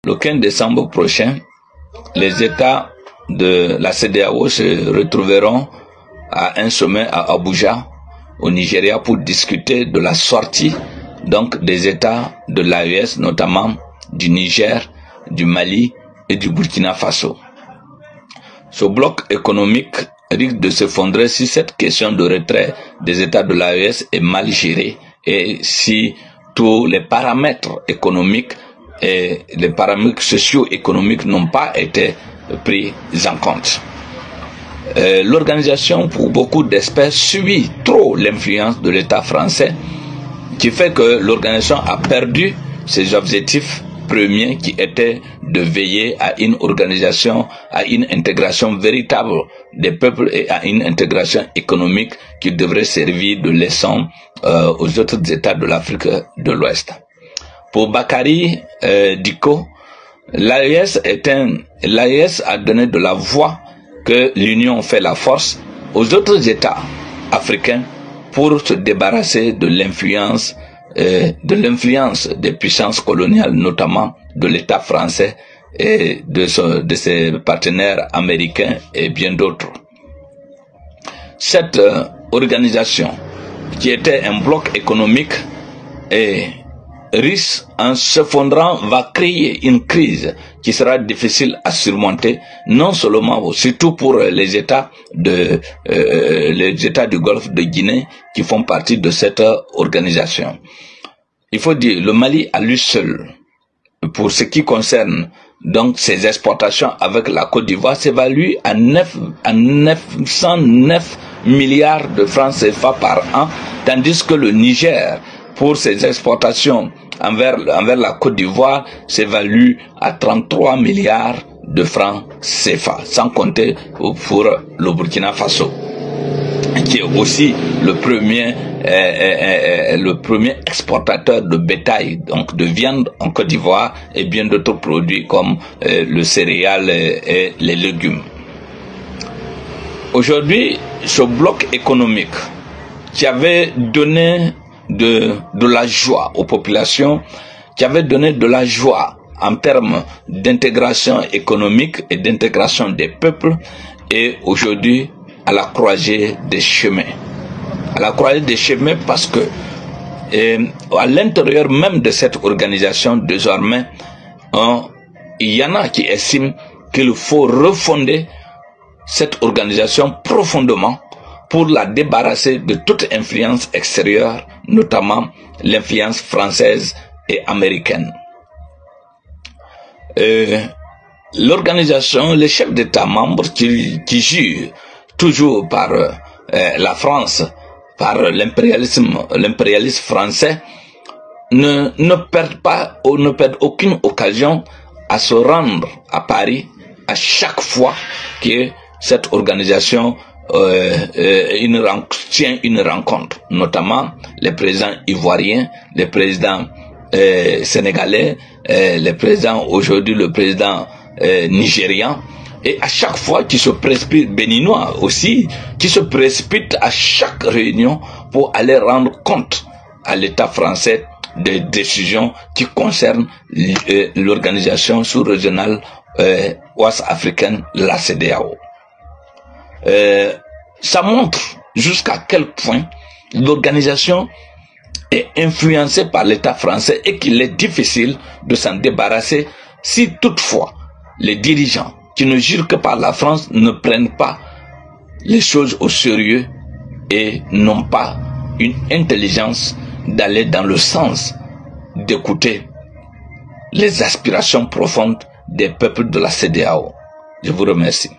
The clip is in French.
Le 15 décembre prochain, les États de la CEDEAO se retrouveront à un sommet à Abuja, au Nigeria, pour discuter de la sortie donc des États de l'AES, notamment du Niger, du Mali et du Burkina Faso. Ce bloc économique risque de s'effondrer si cette question de retrait des États de l'AES est mal gérée et si tous les paramètres économiques et les paramètres socio-économiques n'ont pas été pris en compte. L'organisation, pour beaucoup d'experts, subit trop l'influence de l'État français, qui fait que l'organisation a perdu ses objectifs premiers qui étaient de veiller à une organisation, à une intégration véritable des peuples et à une intégration économique qui devrait servir de leçon aux autres États de l'Afrique de l'Ouest. Pour Bakary Dicko, l'AES a donné de la voix que l'union fait la force aux autres États africains pour se débarrasser de l'influence des puissances coloniales, notamment de l'État français et de ses partenaires américains et bien d'autres. Cette organisation, qui était un bloc économique, risque, en s'effondrant, va créer une crise qui sera difficile à surmonter, non seulement, surtout pour les États du Golfe de Guinée qui font partie de cette organisation. Il faut dire, le Mali à lui seul, pour ce qui concerne donc ses exportations avec la Côte d'Ivoire, s'évalue à 909 milliards de francs CFA par an, tandis que le Niger, pour ses exportations envers la Côte d'Ivoire, s'évalue à 33 milliards de francs CFA, sans compter pour le Burkina Faso, qui est aussi le premier exportateur de bétail, donc de viande en Côte d'Ivoire, et bien d'autres produits comme le céréal et les légumes. Aujourd'hui, ce bloc économique qui avait donné de la joie aux populations, qui avait donné de la joie en termes d'intégration économique et d'intégration des peuples, est aujourd'hui à la croisée des chemins. À la croisée des chemins parce que à l'intérieur même de cette organisation, désormais, il y en a qui estiment qu'il faut refonder cette organisation profondément pour la débarrasser de toute influence extérieure, notamment l'influence française et américaine. L'organisation, les chefs d'État membres qui jurent toujours par la France, par l'impérialisme français, ne perdent aucune occasion à se rendre à Paris à chaque fois que cette organisation tient une rencontre, notamment les présidents ivoiriens, les présidents sénégalais, les présidents aujourd'hui, le président nigérian, et à chaque fois qui se précipite, béninois aussi, qui se précipite à chaque réunion pour aller rendre compte à l'État français des décisions qui concernent l'organisation sous-régionale ouest-africaine, la CEDEAO. Ça montre jusqu'à quel point l'organisation est influencée par l'État français et qu'il est difficile de s'en débarrasser si toutefois les dirigeants qui ne jurent que par la France ne prennent pas les choses au sérieux et n'ont pas une intelligence d'aller dans le sens d'écouter les aspirations profondes des peuples de la CEDEAO. Je vous remercie.